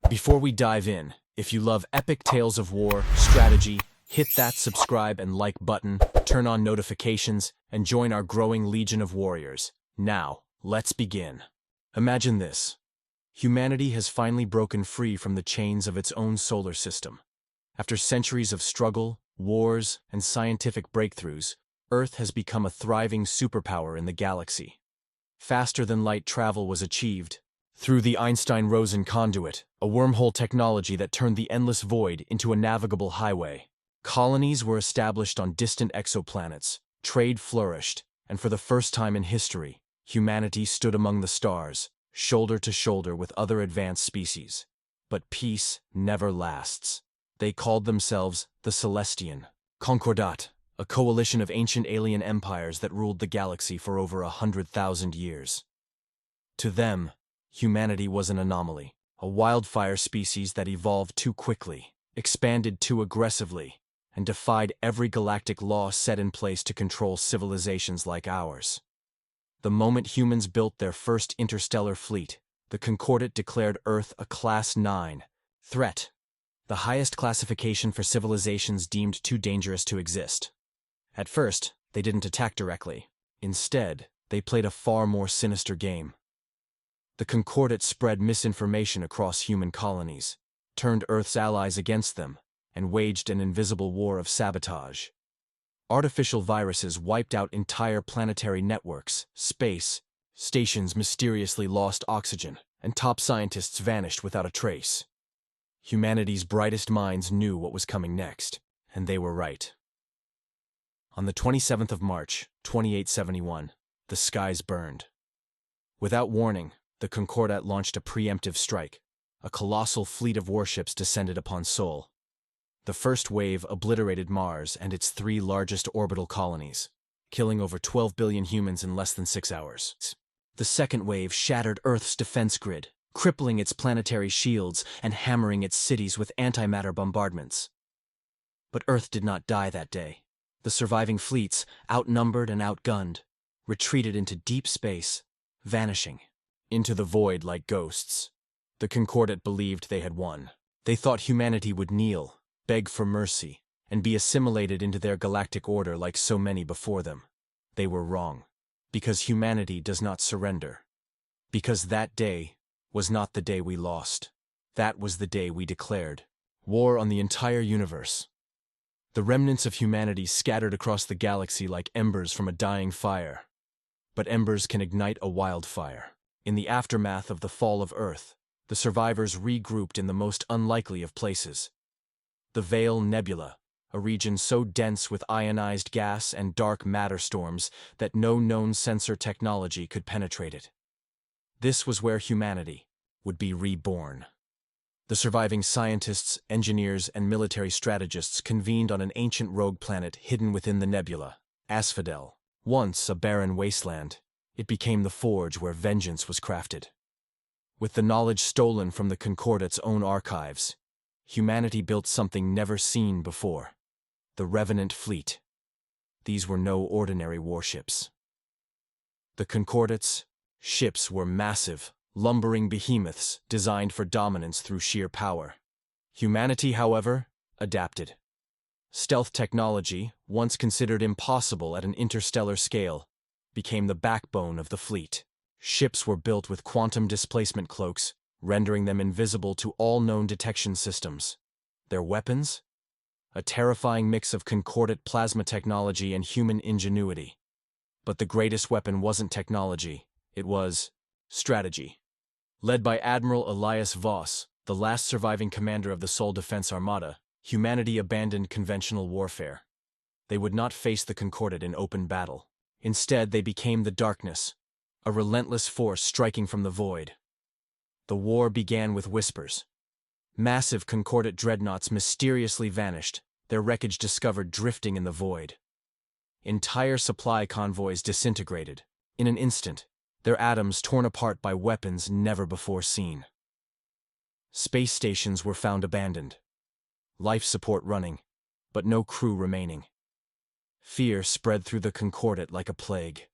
Before we dive in, if you love epic tales of war, strategy, hit that subscribe and like button, turn on notifications, and join our growing legion of warriors. Now, let's begin. Imagine this. Humanity has finally broken free from the chains of its own solar system. After centuries of struggle, wars, and scientific breakthroughs, Earth has become a thriving superpower in the galaxy. Faster-than-light travel was achieved through the Einstein-Rosen conduit, a wormhole technology that turned the endless void into a navigable highway. Colonies were established on distant exoplanets, trade flourished, and for the first time in history, humanity stood among the stars, shoulder to shoulder with other advanced species. But peace never lasts. They called themselves the Celestian Concordat, a coalition of ancient alien empires that ruled the galaxy for over 100,000 years. To them, humanity was an anomaly, a wildfire species that evolved too quickly, expanded too aggressively, and defied every galactic law set in place to control civilizations like ours. The moment humans built their first interstellar fleet, the Concordat declared Earth a Class 9 threat, the highest classification for civilizations deemed too dangerous to exist. At first, they didn't attack directly. Instead, they played a far more sinister game. The Concordat spread misinformation across human colonies, turned Earth's allies against them, and waged an invisible war of sabotage. Artificial viruses wiped out entire planetary networks, space stations mysteriously lost oxygen, and top scientists vanished without a trace. Humanity's brightest minds knew what was coming next, and they were right. On the 27th of March, 2871, the skies burned. Without warning, the Concordat launched a preemptive strike. A colossal fleet of warships descended upon Sol. The first wave obliterated Mars and its 3 largest orbital colonies, killing over 12 billion humans in less than 6 hours. The second wave shattered Earth's defense grid, crippling its planetary shields and hammering its cities with antimatter bombardments. But Earth did not die that day. The surviving fleets, outnumbered and outgunned, retreated into deep space, vanishing into the void like ghosts. The Concordat believed they had won. They thought humanity would kneel, beg for mercy, and be assimilated into their galactic order like so many before them. They were wrong, because humanity does not surrender. Because that day was not the day we lost. That was the day we declared war on the entire universe. The remnants of humanity scattered across the galaxy like embers from a dying fire. But embers can ignite a wildfire. In the aftermath of the fall of Earth, the survivors regrouped in the most unlikely of places. The Veil Nebula, a region so dense with ionized gas and dark matter storms that no known sensor technology could penetrate it. This was where humanity would be reborn. The surviving scientists, engineers, and military strategists convened on an ancient rogue planet hidden within the nebula, Asphodel. Once a barren wasteland, it became the forge where vengeance was crafted. With the knowledge stolen from the Concordat's own archives, humanity built something never seen before: the Revenant Fleet. These were no ordinary warships. The Concordat's ships were massive, lumbering behemoths designed for dominance through sheer power. Humanity, however, adapted. Stealth technology, once considered impossible at an interstellar scale, became the backbone of the fleet. Ships were built with quantum displacement cloaks, rendering them invisible to all known detection systems. Their weapons? A terrifying mix of Concordat plasma technology and human ingenuity. But the greatest weapon wasn't technology, it was strategy. Led by Admiral Elias Voss, the last surviving commander of the Sol Defense Armada, humanity abandoned conventional warfare. They would not face the Concordat in open battle. Instead, they became the Darkness, a relentless force striking from the void. The war began with whispers. Massive Concordat dreadnoughts mysteriously vanished, their wreckage discovered drifting in the void. Entire supply convoys disintegrated. In an instant, their atoms torn apart by weapons never before seen. Space stations were found abandoned. Life support running, but no crew remaining. Fear spread through the Concordat like a plague.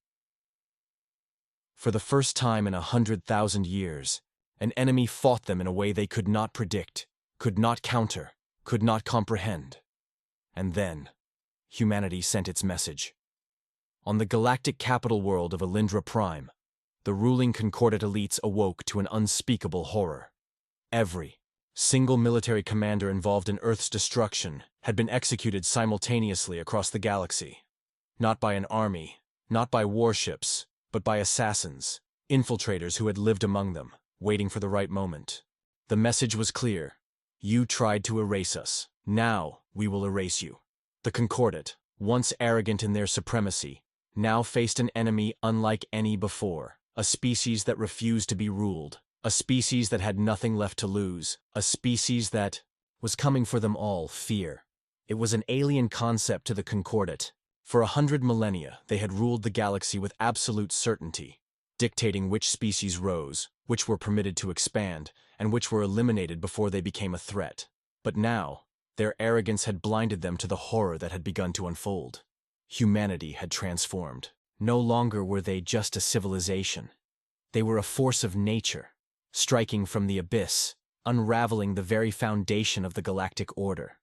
For the first time in 100,000 years, An enemy fought them in a way they could not predict, could not counter, could not comprehend. And then, humanity sent its message. On the galactic capital world of Alindra Prime, the ruling Concordate elites awoke to an unspeakable horror. Every single military commander involved in Earth's destruction had been executed simultaneously across the galaxy. Not by an army, not by warships, but by assassins, infiltrators who had lived among them, waiting for the right moment. The message was clear. You tried to erase us. Now we will erase you. The Concordate, once arrogant in their supremacy, now faced an enemy unlike any before, a species that refused to be ruled, a species that had nothing left to lose, a species that was coming for them all, fear. It was an alien concept to the Concordate. For 100 millennia, they had ruled the galaxy with absolute certainty, dictating which species rose, which were permitted to expand, and which were eliminated before they became a threat. But now, their arrogance had blinded them to the horror that had begun to unfold. Humanity had transformed. No longer were they just a civilization. They were a force of nature, striking from the abyss, unraveling the very foundation of the galactic order.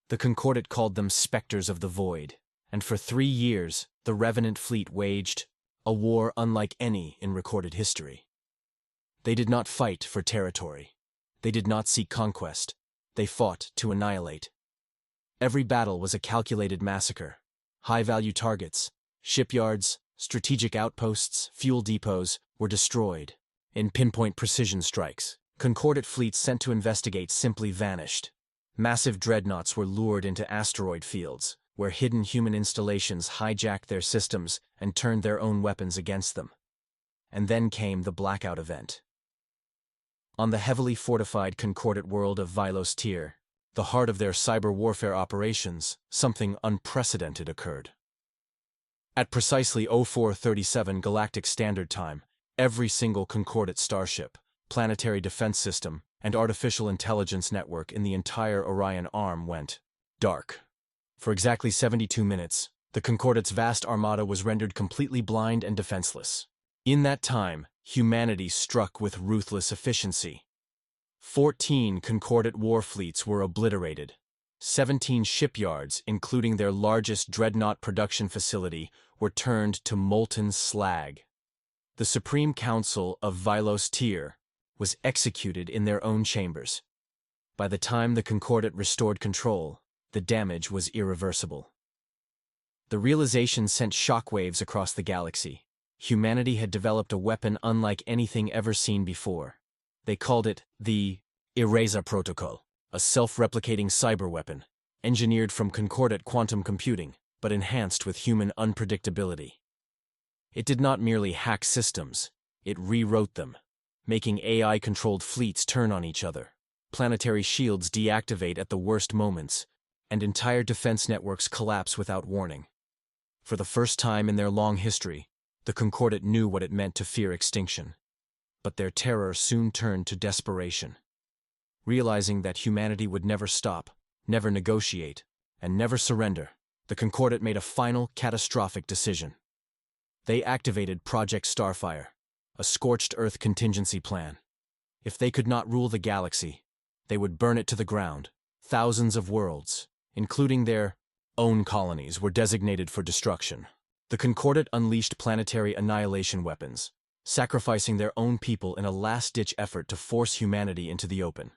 The Concordate called them specters of the void, and for 3 years, the Revenant fleet waged a war unlike any in recorded history. They did not fight for territory. They did not seek conquest. They fought to annihilate. Every battle was a calculated massacre. High-value targets, shipyards, strategic outposts, fuel depots were destroyed. In pinpoint precision strikes, Concordate fleets sent to investigate simply vanished. Massive dreadnoughts were lured into asteroid fields, where hidden human installations hijacked their systems and turned their own weapons against them. And then came the blackout event. On the heavily fortified Concordate world of Vylos Tyr, the heart of their cyber warfare operations, something unprecedented occurred. At precisely 0437 Galactic Standard Time, every single Concordate starship, planetary defense system, and artificial intelligence network in the entire Orion arm went dark. For exactly 72 minutes, the Concordate's vast armada was rendered completely blind and defenseless. In that time, humanity struck with ruthless efficiency. 14 Concordate war fleets were obliterated. 17 shipyards, including their largest dreadnought production facility, were turned to molten slag. The Supreme Council of Vylos Tyr was executed in their own chambers. By the time the Concordate restored control, the damage was irreversible. The realization sent shockwaves across the galaxy. Humanity had developed a weapon unlike anything ever seen before. They called it the Eraser Protocol, a self-replicating cyber weapon, engineered from Concordate quantum computing, but enhanced with human unpredictability. It did not merely hack systems, it rewrote them, making AI-controlled fleets turn on each other, planetary shields deactivate at the worst moments, and entire defense networks collapse without warning. For the first time in their long history, the Concordate knew what it meant to fear extinction. But their terror soon turned to desperation. Realizing that humanity would never stop, never negotiate, and never surrender, the Concordate made a final, catastrophic decision. They activated Project Starfire, a scorched Earth contingency plan. If they could not rule the galaxy, they would burn it to the ground. Thousands of worlds, including their own colonies, were designated for destruction. The Concordate unleashed planetary annihilation weapons, sacrificing their own people in a last-ditch effort to force humanity into the open.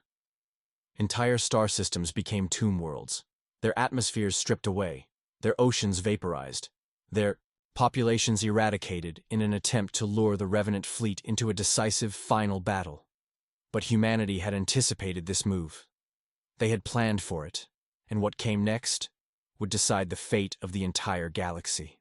Entire star systems became tomb worlds, their atmospheres stripped away, their oceans vaporized, their populations eradicated in an attempt to lure the Revenant fleet into a decisive final battle. But humanity had anticipated this move. They had planned for it, and what came next would decide the fate of the entire galaxy.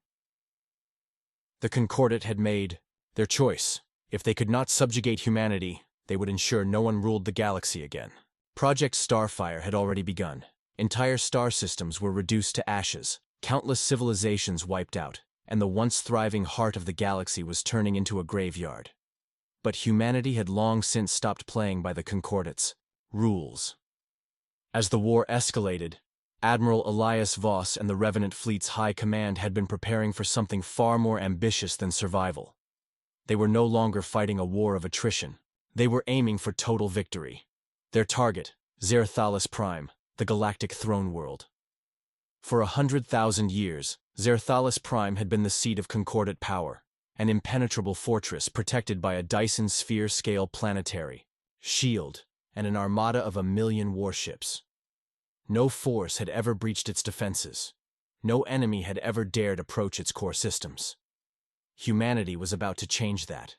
The Concordate had made their choice. If they could not subjugate humanity, they would ensure no one ruled the galaxy again. Project Starfire had already begun. Entire star systems were reduced to ashes, countless civilizations wiped out, and the once thriving heart of the galaxy was turning into a graveyard. But humanity had long since stopped playing by the Concordate's rules. As the war escalated, Admiral Elias Voss and the Revenant Fleet's High Command had been preparing for something far more ambitious than survival. They were no longer fighting a war of attrition. They were aiming for total victory. Their target, Zerthalis Prime, the galactic throne world. For 100,000 years, Zerthalis Prime had been the seat of Concordat power, an impenetrable fortress protected by a Dyson sphere-scale planetary shield and an armada of 1,000,000 warships. No force had ever breached its defenses. No enemy had ever dared approach its core systems. Humanity was about to change that.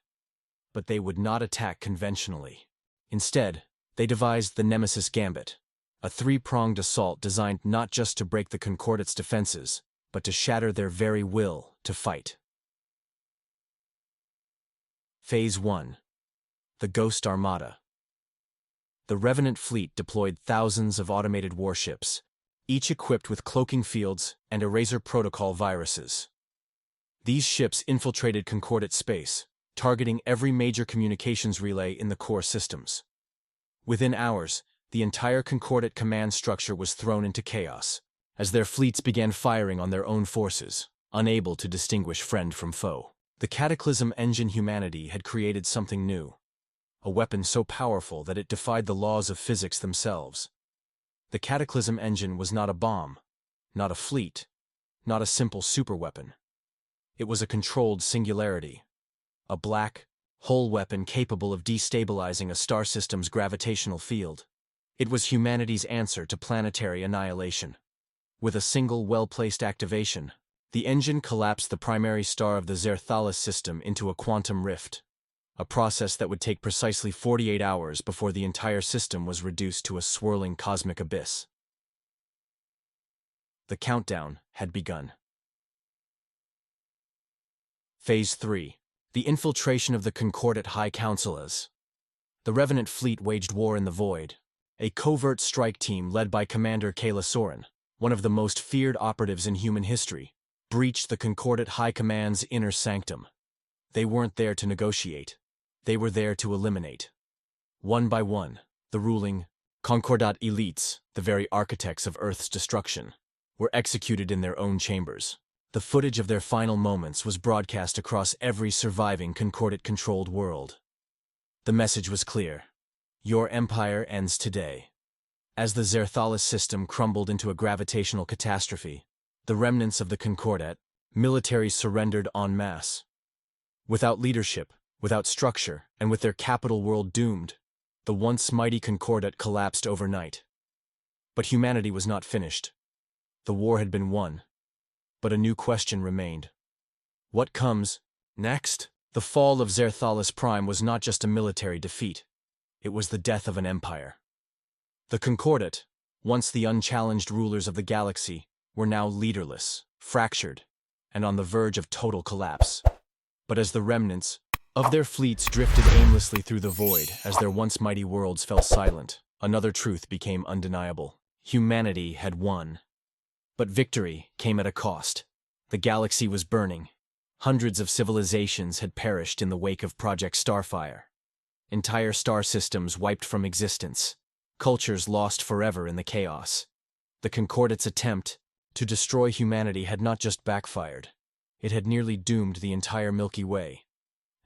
But they would not attack conventionally. Instead, they devised the Nemesis Gambit, a three-pronged assault designed not just to break the Concordat's defenses, but to shatter their very will to fight. Phase 1. The Ghost Armada. The Revenant fleet deployed thousands of automated warships, each equipped with cloaking fields and Eraser Protocol viruses. These ships infiltrated Concordat space, targeting every major communications relay in the core systems. Within hours, the entire Concordat command structure was thrown into chaos, as their fleets began firing on their own forces, unable to distinguish friend from foe. The Cataclysm Engine humanity had created something new, a weapon so powerful that it defied the laws of physics themselves. The Cataclysm Engine was not a bomb, not a fleet, not a simple superweapon. It was a controlled singularity, a black, whole weapon capable of destabilizing a star system's gravitational field. It was humanity's answer to planetary annihilation. With a single well-placed activation, the engine collapsed the primary star of the Zerthalis system into a quantum rift, a process that would take precisely 48 hours before the entire system was reduced to a swirling cosmic abyss. The countdown had begun. Phase 3. The infiltration of the Concordat High Councillors. The Revenant fleet waged war in the void. A covert strike team led by Commander Kayla Soren, one of the most feared operatives in human history, breached the Concordat High Command's inner sanctum. They weren't there to negotiate. They were there to eliminate. One by one, the ruling Concordat elites, the very architects of Earth's destruction, were executed in their own chambers. The footage of their final moments was broadcast across every surviving Concordat-controlled world. The message was clear. Your empire ends today. As the Zerthalis system crumbled into a gravitational catastrophe, the remnants of the Concordat military surrendered en masse. Without leadership, without structure, and with their capital world doomed, the once mighty Concordat collapsed overnight. But humanity was not finished. The war had been won. But a new question remained. What comes next? The fall of Zerthalis Prime was not just a military defeat. It was the death of an empire. The Concordat, once the unchallenged rulers of the galaxy, were now leaderless, fractured, and on the verge of total collapse. But as the remnants of their fleets drifted aimlessly through the void as their once mighty worlds fell silent, another truth became undeniable. Humanity had won. But victory came at a cost. The galaxy was burning. Hundreds of civilizations had perished in the wake of Project Starfire. Entire star systems wiped from existence. Cultures lost forever in the chaos. The Concordat's attempt to destroy humanity had not just backfired. It had nearly doomed the entire Milky Way.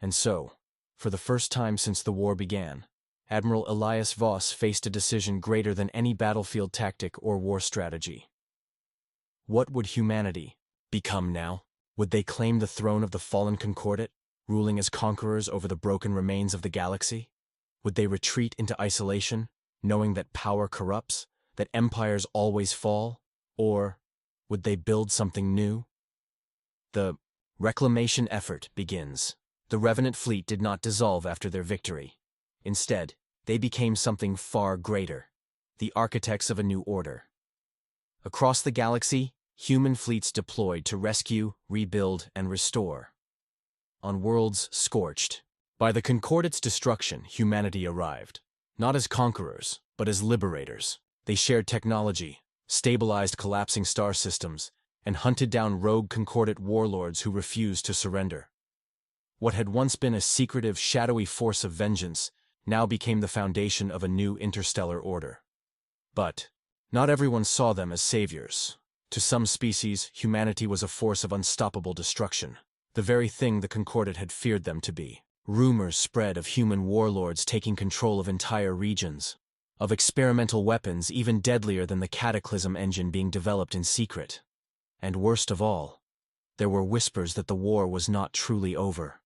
And so, for the first time since the war began, Admiral Elias Voss faced a decision greater than any battlefield tactic or war strategy. What would humanity become now? Would they claim the throne of the fallen Concordat, ruling as conquerors over the broken remains of the galaxy? Would they retreat into isolation, knowing that power corrupts, that empires always fall? Or would they build something new? The reclamation effort begins. The Revenant fleet did not dissolve after their victory. Instead, they became something far greater, the architects of a new order. Across the galaxy, human fleets deployed to rescue, rebuild, and restore. On worlds scorched by the Concordat's destruction, humanity arrived, not as conquerors, but as liberators. They shared technology, stabilized collapsing star systems, and hunted down rogue Concordat warlords who refused to surrender. What had once been a secretive, shadowy force of vengeance now became the foundation of a new interstellar order. But not everyone saw them as saviors. To some species, humanity was a force of unstoppable destruction, the very thing the Concordat had feared them to be. Rumors spread of human warlords taking control of entire regions, of experimental weapons even deadlier than the Cataclysm engine being developed in secret. And worst of all, there were whispers that the war was not truly over.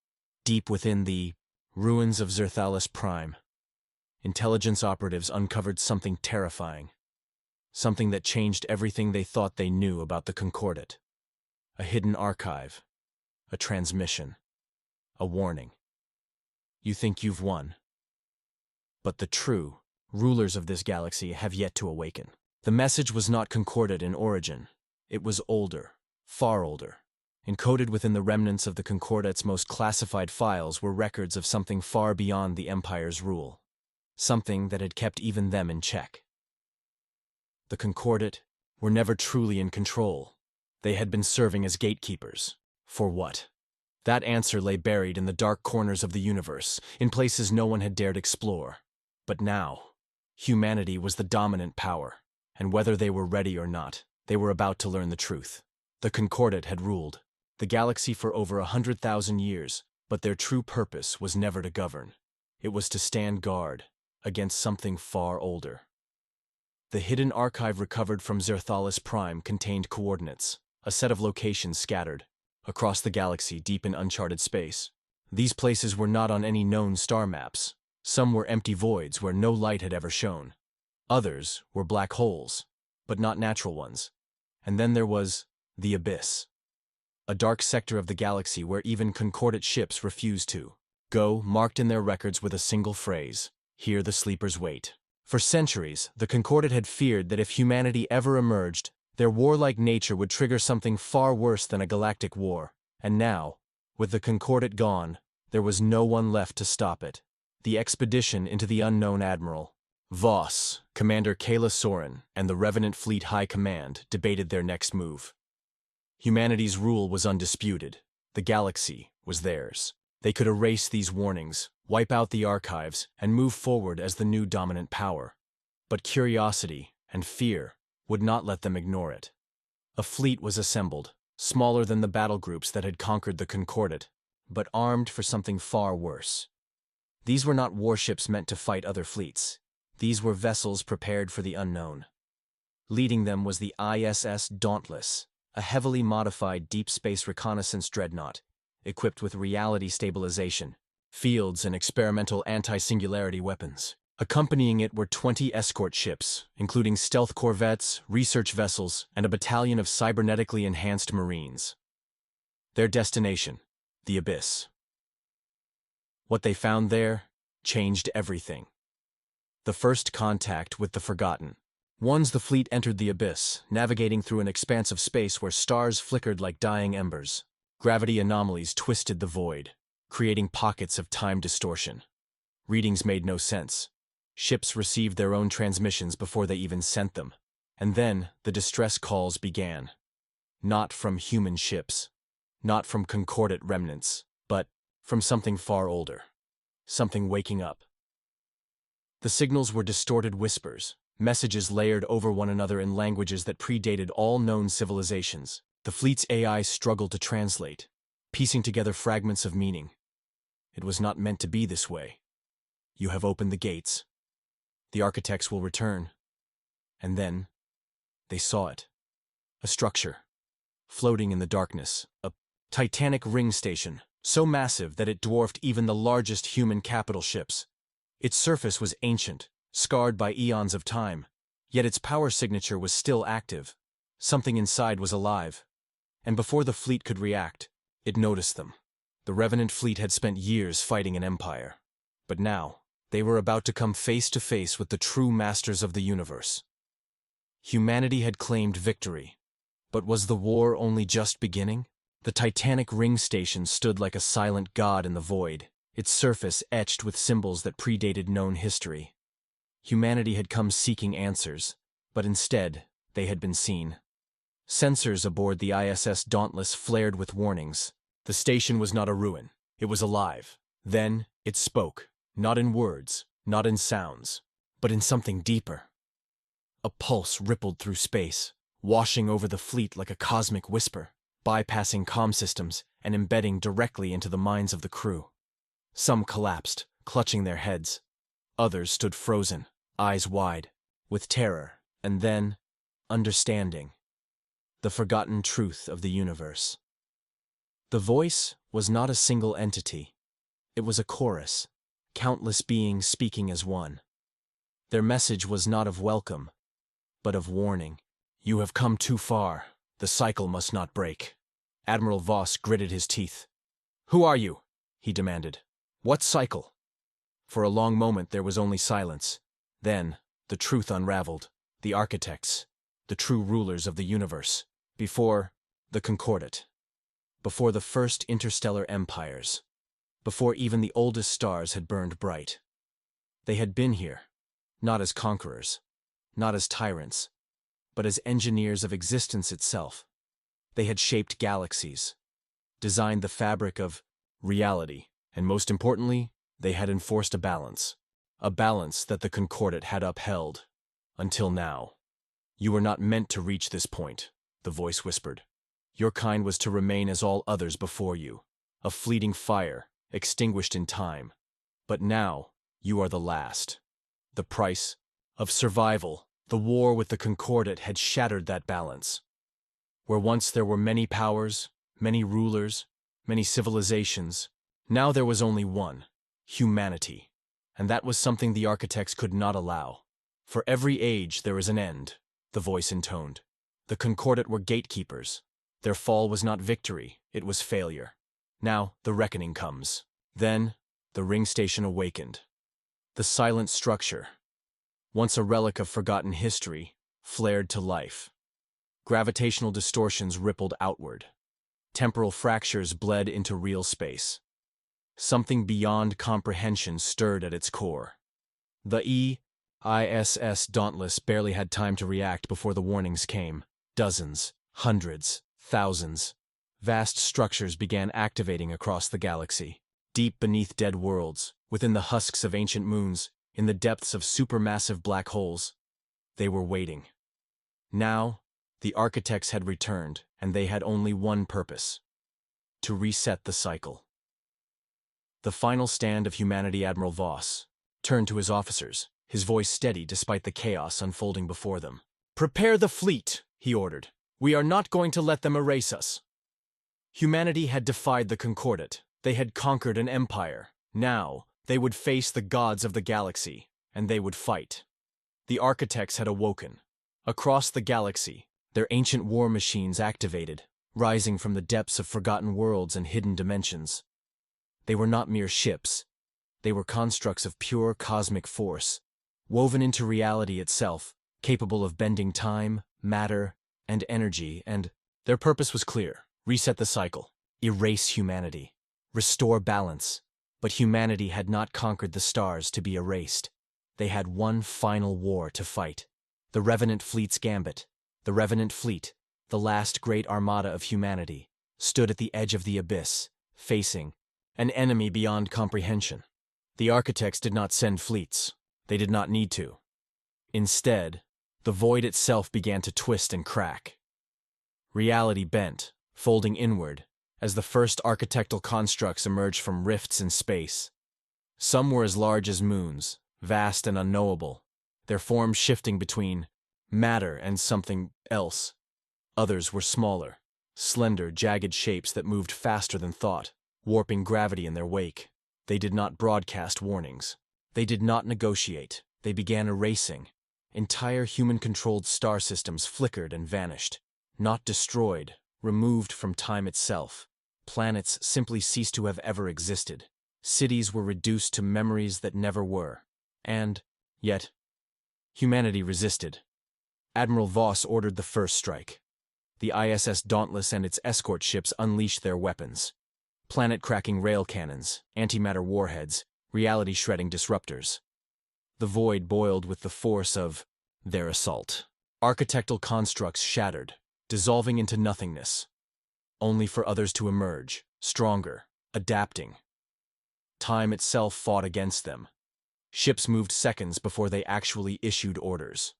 Deep within the ruins of Zerthalis Prime, intelligence operatives uncovered something terrifying. Something that changed everything they thought they knew about the Concordat. A hidden archive. A transmission. A warning. You think you've won. But the true rulers of this galaxy have yet to awaken. The message was not Concordat in origin. It was older, far older. Encoded within the remnants of the Concordat's most classified files were records of something far beyond the Empire's rule. Something that had kept even them in check. The Concordat were never truly in control. They had been serving as gatekeepers. For what? That answer lay buried in the dark corners of the universe, in places no one had dared explore. But now, humanity was the dominant power, and whether they were ready or not, they were about to learn the truth. The Concordat had ruled the galaxy for over 100,000 years, but their true purpose was never to govern. It was to stand guard against something far older. The hidden archive recovered from Zerthalis Prime contained coordinates, a set of locations scattered across the galaxy deep in uncharted space. These places were not on any known star maps. Some were empty voids where no light had ever shone. Others were black holes, but not natural ones. And then there was the Abyss. A dark sector of the galaxy where even Concordat ships refused to go, marked in their records with a single phrase, "Here the sleepers wait." For centuries, the Concordat had feared that if humanity ever emerged, their warlike nature would trigger something far worse than a galactic war. And now, with the Concordat gone, there was no one left to stop it. The expedition into the unknown Admiral Voss, Commander Kayla Soren, and the Revenant Fleet High Command debated their next move. Humanity's rule was undisputed. The galaxy was theirs. They could erase these warnings, wipe out the archives, and move forward as the new dominant power. But curiosity and fear would not let them ignore it. A fleet was assembled, smaller than the battle groups that had conquered the Concordat, but armed for something far worse. These were not warships meant to fight other fleets. These were vessels prepared for the unknown. Leading them was the ISS Dauntless, a heavily modified deep space reconnaissance dreadnought, equipped with reality stabilization, fields, and experimental anti-singularity weapons. Accompanying it were 20 escort ships, including stealth corvettes, research vessels, and a battalion of cybernetically enhanced Marines. Their destination, the Abyss. What they found there changed everything. The first contact with the Forgotten. Once the fleet entered the Abyss, navigating through an expanse of space where stars flickered like dying embers. Gravity anomalies twisted the void, creating pockets of time distortion. Readings made no sense. Ships received their own transmissions before they even sent them. And then the distress calls began. Not from human ships, not from Concordat remnants, but from something far older. Something waking up. The signals were distorted whispers, messages layered over one another in languages that predated all known civilizations. The fleet's AI struggled to translate, piecing together fragments of meaning. It was not meant to be this way. You have opened the gates. The architects will return. And then, they saw it. A structure, floating in the darkness, a titanic ring station, so massive that it dwarfed even the largest human capital ships. Its surface was ancient, scarred by eons of time, yet its power signature was still active. Something inside was alive. And before the fleet could react, it noticed them. The Revenant fleet had spent years fighting an empire. But now, they were about to come face to face with the true masters of the universe. Humanity had claimed victory. But was the war only just beginning? The titanic ring station stood like a silent god in the void, its surface etched with symbols that predated known history. Humanity had come seeking answers, but instead, they had been seen. Sensors aboard the ISS Dauntless flared with warnings. The station was not a ruin. It was alive. Then, it spoke, not in words, not in sounds, but in something deeper. A pulse rippled through space, washing over the fleet like a cosmic whisper, bypassing comm systems and embedding directly into the minds of the crew. Some collapsed, clutching their heads. Others stood frozen, eyes wide, with terror, and then, understanding. The forgotten truth of the universe. The voice was not a single entity. It was a chorus, countless beings speaking as one. Their message was not of welcome, but of warning. You have come too far. The cycle must not break. Admiral Voss gritted his teeth. Who are you? He demanded. What cycle? For a long moment there was only silence. Then, the truth unraveled. The architects, the true rulers of the universe. Before the Concordat. Before the first interstellar empires. Before even the oldest stars had burned bright. They had been here, not as conquerors, not as tyrants, but as engineers of existence itself. They had shaped galaxies, designed the fabric of reality, and most importantly, they had enforced a balance that the Concordat had upheld, until now. You were not meant to reach this point, the voice whispered. Your kind was to remain as all others before you, a fleeting fire, extinguished in time. But now, you are the last. The price of survival. The war with the Concordat had shattered that balance. Where once there were many powers, many rulers, many civilizations, now there was only one, humanity. And that was something the architects could not allow. For every age there is an end, the voice intoned. The Concordat were gatekeepers. Their fall was not victory, it was failure. Now the reckoning comes. Then, the ring station awakened. The silent structure, once a relic of forgotten history, flared to life. Gravitational distortions rippled outward. Temporal fractures bled into real space. Something beyond comprehension stirred at its core. The ISS Dauntless barely had time to react before the warnings came. Dozens, hundreds, thousands. Vast structures began activating across the galaxy. Deep beneath dead worlds, within the husks of ancient moons, in the depths of supermassive black holes. They were waiting. Now, the architects had returned, and they had only one purpose: to reset the cycle. The final stand of humanity. Admiral Voss turned to his officers, his voice steady despite the chaos unfolding before them. Prepare the fleet, he ordered. We are not going to let them erase us. Humanity had defied the Concordat. They had conquered an empire. Now, they would face the gods of the galaxy, and they would fight. The architects had awoken. Across the galaxy, their ancient war machines activated, rising from the depths of forgotten worlds and hidden dimensions. They were not mere ships. They were constructs of pure cosmic force, woven into reality itself, capable of bending time, matter, and energy, and their purpose was clear: reset the cycle, erase humanity, restore balance. But humanity had not conquered the stars to be erased. They had one final war to fight. The Revenant Fleet's gambit. The Revenant Fleet, the last great armada of humanity, stood at the edge of the abyss, facing an enemy beyond comprehension. The architects did not send fleets. They did not need to. Instead, the void itself began to twist and crack. Reality bent, folding inward, as the first architectural constructs emerged from rifts in space. Some were as large as moons, vast and unknowable, their forms shifting between matter and something else. Others were smaller, slender, jagged shapes that moved faster than thought, warping gravity in their wake. They did not broadcast warnings. They did not negotiate. They began erasing. Entire human-controlled star systems flickered and vanished, not destroyed, removed from time itself. Planets simply ceased to have ever existed. Cities were reduced to memories that never were. And, yet, humanity resisted. Admiral Voss ordered the first strike. The ISS Dauntless and its escort ships unleashed their weapons. Planet-cracking rail cannons, antimatter warheads, reality-shredding disruptors. The void boiled with the force of their assault. Architectural constructs shattered, dissolving into nothingness, only for others to emerge, stronger, adapting. Time itself fought against them. Ships moved seconds before they actually issued orders.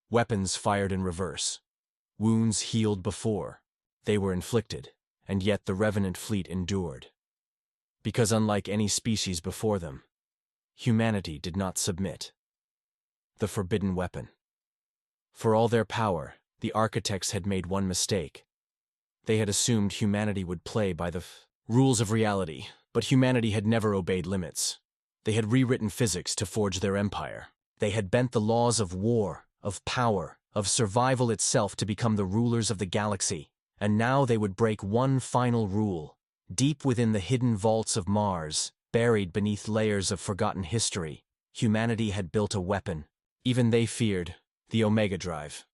Weapons fired in reverse. Wounds healed before they were inflicted, and yet the Revenant Fleet endured. Because unlike any species before them, humanity did not submit. The forbidden weapon. For all their power, the architects had made one mistake. They had assumed humanity would play by the rules of reality, but humanity had never obeyed limits. They had rewritten physics to forge their empire. They had bent the laws of war, of power, of survival itself to become the rulers of the galaxy. And now they would break one final rule. Deep within the hidden vaults of Mars, buried beneath layers of forgotten history, humanity had built a weapon. Even they feared the Omega Drive.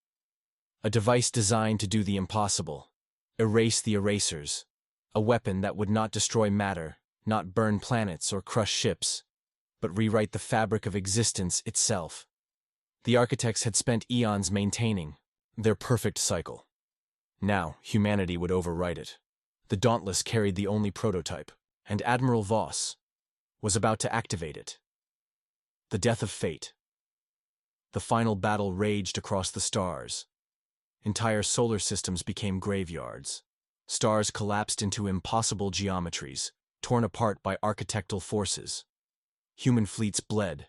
A device designed to do the impossible. Erase the erasers. A weapon that would not destroy matter, not burn planets or crush ships, but rewrite the fabric of existence itself. The architects had spent eons maintaining their perfect cycle. Now, humanity would overwrite it. The Dauntless carried the only prototype, and Admiral Voss was about to activate it. The death of fate. The final battle raged across the stars. Entire solar systems became graveyards. Stars collapsed into impossible geometries, torn apart by architectural forces. Human fleets bled,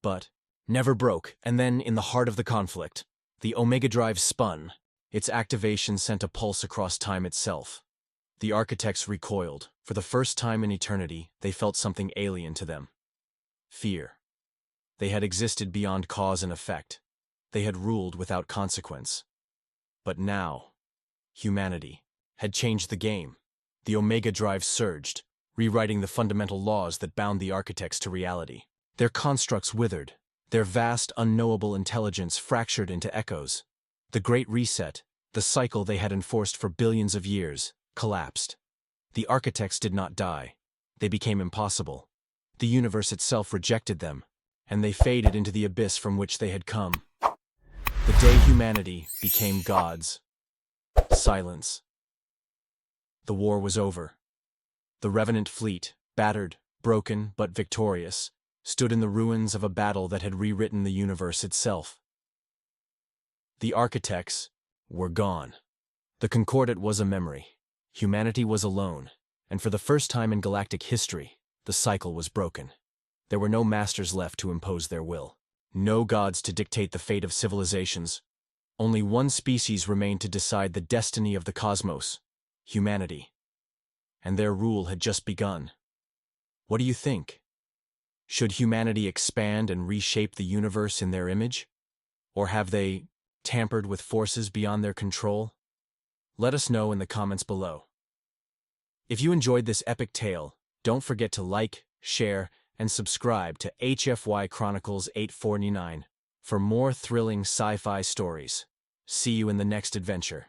but never broke. And then, in the heart of the conflict, the Omega Drive spun. Its activation sent a pulse across time itself. The architects recoiled. For the first time in eternity, they felt something alien to them. Fear. They had existed beyond cause and effect. They had ruled without consequence. But now, humanity had changed the game. The Omega Drive surged, rewriting the fundamental laws that bound the architects to reality. Their constructs withered, their vast, unknowable intelligence fractured into echoes. The Great Reset, the cycle they had enforced for billions of years, collapsed. The architects did not die. They became impossible. The universe itself rejected them, and they faded into the abyss from which they had come. The day humanity became gods. Silence. The war was over. The Revenant fleet, battered, broken, but victorious, stood in the ruins of a battle that had rewritten the universe itself. The architects were gone. The Concordat was a memory. Humanity was alone, and for the first time in galactic history, the cycle was broken. There were no masters left to impose their will. No gods to dictate the fate of civilizations. Only one species remained to decide the destiny of the cosmos: humanity. And their rule had just begun. What do you think? Should humanity expand and reshape the universe in their image? Or have they tampered with forces beyond their control? Let us know in the comments below. If you enjoyed this epic tale, don't forget to like, share, and subscribe to HFY Chronicles-849 for more thrilling sci-fi stories. See you in the next adventure.